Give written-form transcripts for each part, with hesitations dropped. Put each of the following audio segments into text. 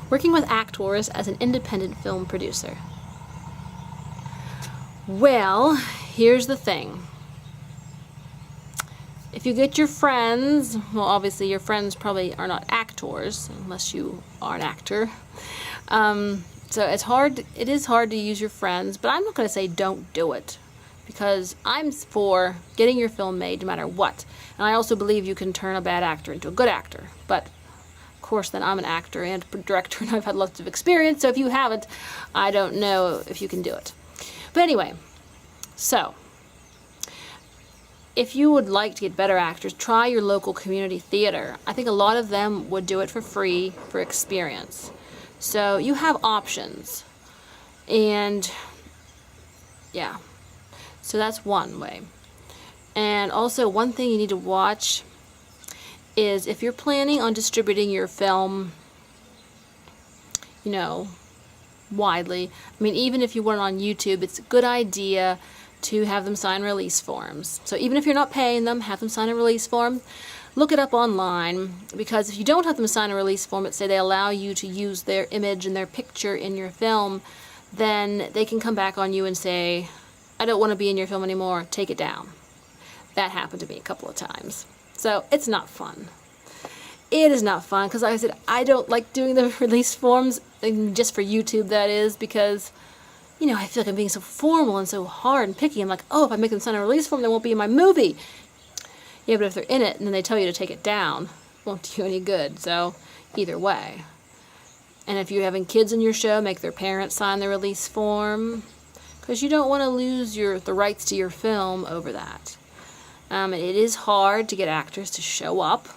Working with actors as an independent film producer. Well, here's the thing. If you get your friends, well, obviously your friends probably are not actors, unless you are an actor. So it is hard to use your friends, but I'm not going to say don't do it, because I'm for getting your film made no matter what. And I also believe you can turn a bad actor into a good actor. But, of course, then I'm an actor and a director, and I've had lots of experience, so if you haven't, I don't know if you can do it. But anyway, so if you would like to get better actors, try your local community theater. I think a lot of them would do it for free for experience. So you have options. And yeah, so that's one way. And also one thing you need to watch is if you're planning on distributing your film, you know, widely. I mean, even if you want it on YouTube, it's a good idea to have them sign release forms. So even if you're not paying them, have them sign a release form. Look it up online, because if you don't have them sign a release form, let's say they allow you to use their image and their picture in your film, then they can come back on you and say, I don't want to be in your film anymore, take it down. That happened to me a couple of times. So it's not fun. It is not fun, because like I said, I don't like doing the release forms, just for YouTube that is, because you know, I feel like I'm being so formal and so hard and picky. I'm like, oh, if I make them sign a release form, they won't be in my movie. Yeah, but if they're in it and then they tell you to take it down, it won't do you any good. So either way. And if you're having kids in your show, make their parents sign the release form, because you don't want to lose the rights to your film over that. And it is hard to get actors to show up.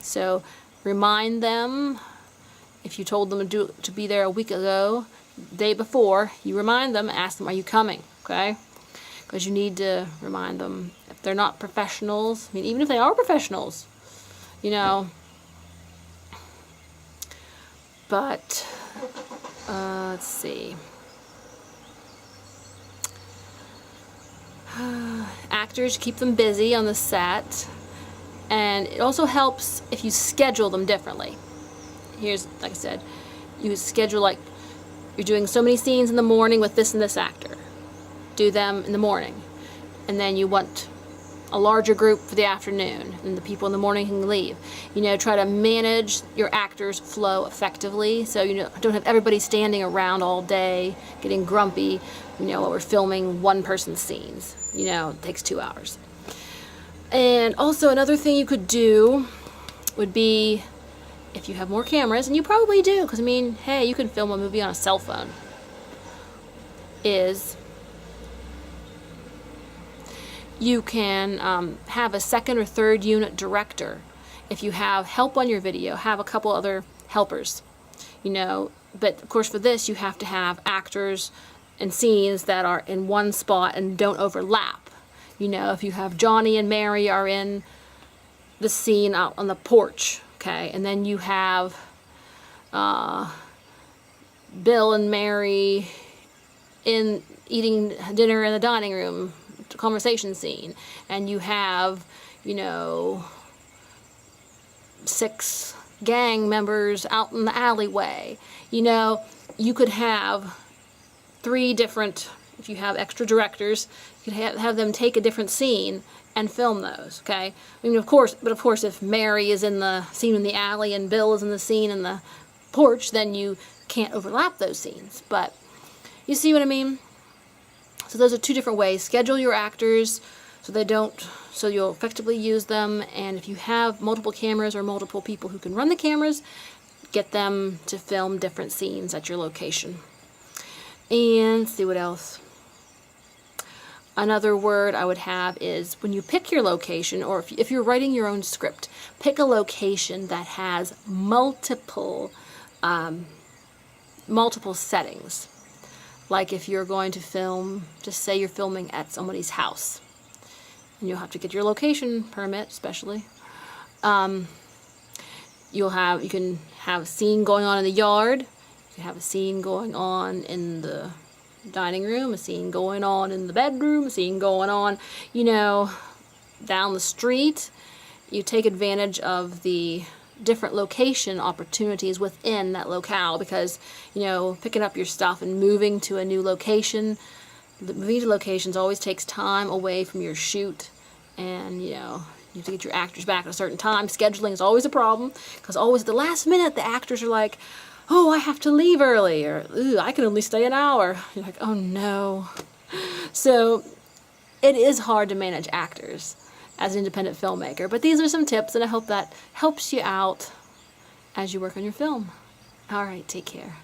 So remind them, if you told them to be there a week ago, day before, you remind them, ask them, are you coming? Okay? Because you need to remind them. If they're not professionals, I mean, even if they are professionals, you know. But, let's see. Actors, keep them busy on the set. And it also helps if you schedule them differently. Here's, like I said, you schedule like, you're doing so many scenes in the morning with this and this actor. Do them in the morning. And then you want a larger group for the afternoon, and the people in the morning can leave. You know, try to manage your actors' flow effectively, so you don't have everybody standing around all day, getting grumpy, you know, while we're filming one person's scenes. You know, it takes 2 hours. And also another thing you could do would be, if you have more cameras, and you probably do, because I mean, hey, you can film a movie on a cell phone, is you can have a second or third unit director. If you have help on your video, have a couple other helpers, you know. But of course for this you have to have actors and scenes that are in one spot and don't overlap. You know, if you have Johnny and Mary are in the scene out on the porch, okay, and then you have Bill and Mary in eating dinner in the dining room, conversation scene, and you have, you know, 6 gang members out in the alleyway. You know, you could have 3 different, if you have extra directors, you could have them take a different scene and film those, okay? I mean, of course, if Mary is in the scene in the alley and Bill is in the scene in the porch, then you can't overlap those scenes. But you see what I mean? So those are 2 different ways. Schedule your actors so you'll effectively use them, and if you have multiple cameras or multiple people who can run the cameras, get them to film different scenes at your location. And let's see what else. Another word I would have is, when you pick your location, or if you're writing your own script, pick a location that has multiple settings. Like if you're going to film, just say you're filming at somebody's house, and you'll have to get your location permit, especially. You can have a scene going on in the yard. You can have a scene going on in the dining room, a scene going on in the bedroom, a scene going on, you know, down the street. You take advantage of the different location opportunities within that locale, because, you know, picking up your stuff and moving to a new location, moving to locations always takes time away from your shoot, and, you know, you have to get your actors back at a certain time. Scheduling is always a problem, because always at the last minute the actors are like, oh, I have to leave early, or ooh, I can only stay an hour. You're like, oh no. So it is hard to manage actors as an independent filmmaker, but these are some tips, and I hope that helps you out as you work on your film. All right, take care.